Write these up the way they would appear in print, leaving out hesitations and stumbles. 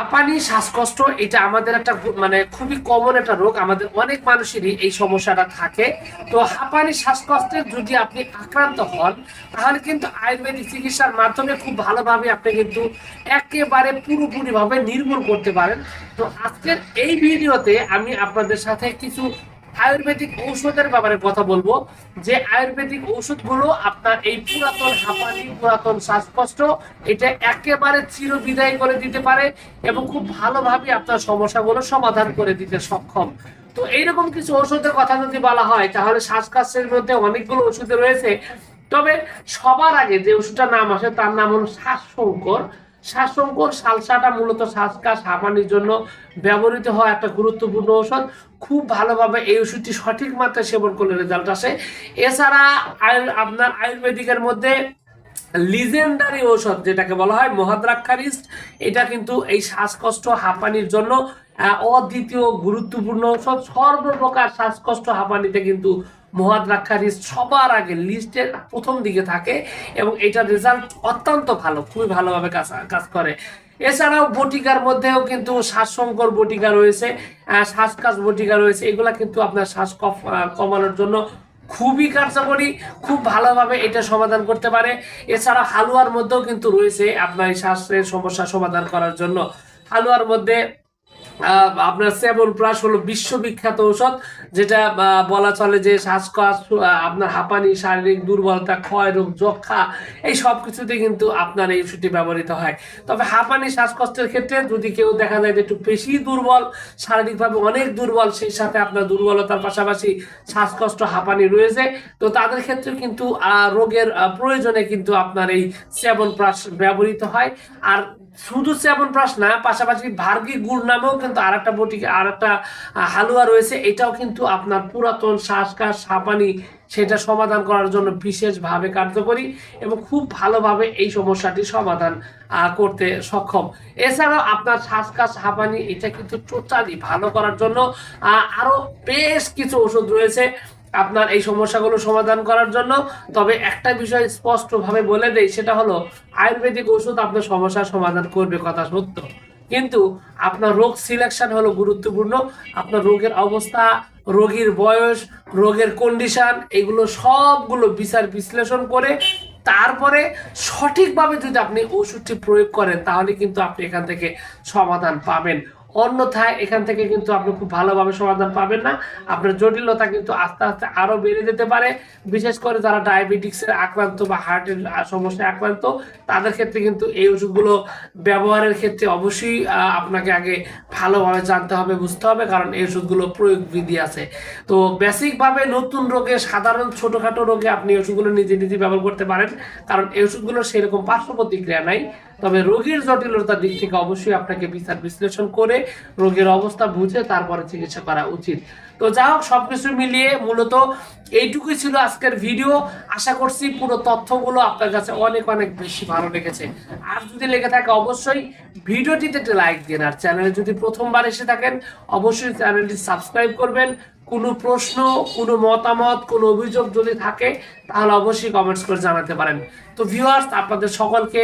হাঁপানি শ্বাসকষ্ট এটা আমাদের একটা মানে খুবই কমন একটা রোগ, আমাদের অনেক মানুষেরই এই সমস্যাটা থাকে। তো হাঁপানি শ্বাসকষ্টের যদি আপনি আক্রান্ত হন তাহলে কিন্তু আয়ুর্বেদিক চিকিৎসার মাধ্যমে খুব ভালোভাবে আপনি কিন্তু একেবারে পুরোপুরিভাবে নির্মূল করতে পারেন। তো আজকের এই ভিডিওতে আমি আপনাদের সাথে কিছু আয়ুর্বেদিক ঔষধের ব্যাপারে কথা বলবো, যে আয়ুর্বেদিক ঔষধগুলো আপনার এই পুরাতন হাঁপানি, পুরাতন শ্বাসকষ্ট এটা একেবারে চিরবিদায় করে দিতে পারে এবং খুব ভালোভাবে আপনার সমস্যাগুলো সমাধান করে দিতে সক্ষম। তো এইরকম কিছু ঔষধের কথা যদি বলা হয় তাহলে শ্বাসকষ্টের মধ্যে অনেকগুলো ওষুধ রয়েছে, তবে সবার আগে যে ওষুধটার নাম আসে তার নাম হলো শ্বাসশঙ্কর। শ্বাসশঙ্কর সালসাটা মূলত শ্বাসকাশ হাঁপানির জন্য ব্যবহৃত হয় একটা গুরুত্বপূর্ণ ঔষধ। খুব ভালোভাবে এই ওষুধটি সঠিক মাত্রায় সেবন করলে রেজাল্ট আসে। এছাড়া আপনার আয়ুর্বেদিকের মধ্যে লিজেন্ডারি ঔষধ যেটাকে বলা হয় মহাদ্রাক্ষারিস্ট, এটা কিন্তু এই শ্বাসকষ্ট হাঁপানির জন্য অদ্বিতীয় গুরুত্বপূর্ণ ঔষধ। সর্বপ্রকার শ্বাসকষ্ট হাঁপানিতে কিন্তু মহাদ্রাক্ষারিস্ট সবার আগে লিস্টের প্রথম দিকে থাকে এবং এটার রেজাল্ট অত্যন্ত ভালো, খুবই ভালোভাবে কাজ করে। এছাড়াও বটিকার মধ্যেও কিন্তু শ্বাসশঙ্কর বটিকা রয়েছে, শ্বাসকাশ বটিকা রয়েছে, এগুলা কিন্তু আপনার শ্বাস কমানোর জন্য খুবই কার্যকরী, খুব ভালোভাবে এটা সমাধান করতে পারে। এছাড়া হালুয়ার মধ্যেও কিন্তু রয়েছে আপনার এই শ্বাসের সমস্যা সমাধান করার জন্য। হালুয়ার মধ্যে আপনার চ্যবনপ্রাশ হলো বিশ্ববিখ্যাত ঔষধ, যেটা বলা চলে যে শ্বাসকষ্ট, আপনার হাঁপানি, শারীরিক দুর্বলতা, ক্ষয় রোগ, যক্ষা, এই সব কিছুতে কিন্তু আপনার এই ওষুধটি ব্যবহৃত হয়। তবে হাঁপানি শ্বাসকষ্টের ক্ষেত্রে যদি কেউ দেখা যায় যে একটু বেশি দুর্বল, শারীরিকভাবে অনেক দুর্বল, সেই সাথে আপনার দুর্বলতার পাশাপাশি শ্বাসকষ্ট হাঁপানি রয়েছে, তো তাদের ক্ষেত্রে কিন্তু রোগের প্রয়োজনে কিন্তু আপনার এই চ্যবনপ্রাশ ব্যবহৃত হয়। আর শুধু চ্যবনপ্রাশ না, পাশাপাশি ভার্গি গুড় নামেও কিন্তু আরেকটা বটিকা, আরেকটা হালুয়া রয়েছে, এটাও কিন্তু আপনার পুরাতন শ্বাসকাশ হাঁপানি সেটা সমাধান করার জন্য বিশেষভাবে কার্যকরী এবং খুব ভালোভাবে এই সমস্যাটি সমাধান করতে সক্ষম। এছাড়াও আপনার শ্বাসকাশ হাঁপানি এটা কিন্তু টোটালি ভালো করার জন্য আরো বেশ কিছু ওষুধ রয়েছে আপনার এই সমস্যাগুলো সমাধান করার জন্য। তবে একটা বিষয় স্পষ্টভাবে বলে দেই, সেটা হলো আয়ুর্বেদিক ওষুধ আপনার সমস্যার সমাধান করবে, কথা সত্য, কিন্তু আপনার রোগ সিলেকশন হলো গুরুত্বপূর্ণ। আপনার রোগের অবস্থা, রোগীর বয়স, রোগের কন্ডিশন, এগুলো সবগুলো বিচার বিশ্লেষণ করে তারপরে সঠিকভাবে যদি আপনি ওষুধটি প্রয়োগ করেন তাহলে কিন্তু আপনি এখান থেকে সমাধান পাবেন। অন্যথায় এখান থেকে কিন্তু আপনি খুব ভালোভাবে সমাধান পাবেন না, আপনার জটিলতা কিন্তু আস্তে আস্তে আরো বেড়ে যেতে পারে। বিশেষ করে যারা ডায়াবেটিক্সের আক্রান্ত বা হার্টের সমস্যায় আক্রান্ত, তাদের ক্ষেত্রে কিন্তু এই ওষুধগুলো ব্যবহারের ক্ষেত্রে অবশ্যই আপনাকে আগে ভালোভাবে জানতে হবে, বুঝতে হবে, কারণ এই ওষুধগুলো প্রয়োগ বিধি আছে। তো বেসিকভাবে নতুন রোগে, সাধারণ ছোটখাটো রোগে আপনি ওষুধগুলো নিজে নিজে ব্যবহার করতে পারেন, কারণ এই ওষুধগুলোর সেরকম পার্শ্ব প্রতিক্রিয়া নাই। তবে রোগীর জটিলতার দিক থেকে অবশ্যই আপনাকে বিচার বিশ্লেষণ করে রোগের অবস্থা বুঝে তারপরে চিকিৎসা করা উচিত। তো যা হোক, সবকিছু মিলিয়ে মূলত এইটুকুই ছিল আজকের ভিডিও। আশা করছি পুরো তথ্যগুলো আপনার কাছে অনেক অনেক বেশি ভালো লেগেছে। আর যদি লেগে থাকে অবশ্যই ভিডিওটিতে একটা লাইক দিন, আর চ্যানেলে যদি প্রথমবার এসে থাকেন অবশ্যই চ্যানেলটি সাবস্ক্রাইব করবেন। কোনো প্রশ্ন, কোনো মতামত, কোনো অভিযোগ যদি থাকে তাহলে অবশ্যই কমেন্টস করে জানাতে পারেন। তো ভিউয়ার্স, আপনাদের সকলকে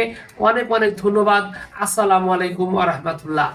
অনেক অনেক ধন্যবাদ। আসসালামু আলাইকুম ওয়া রাহমাতুল্লাহ।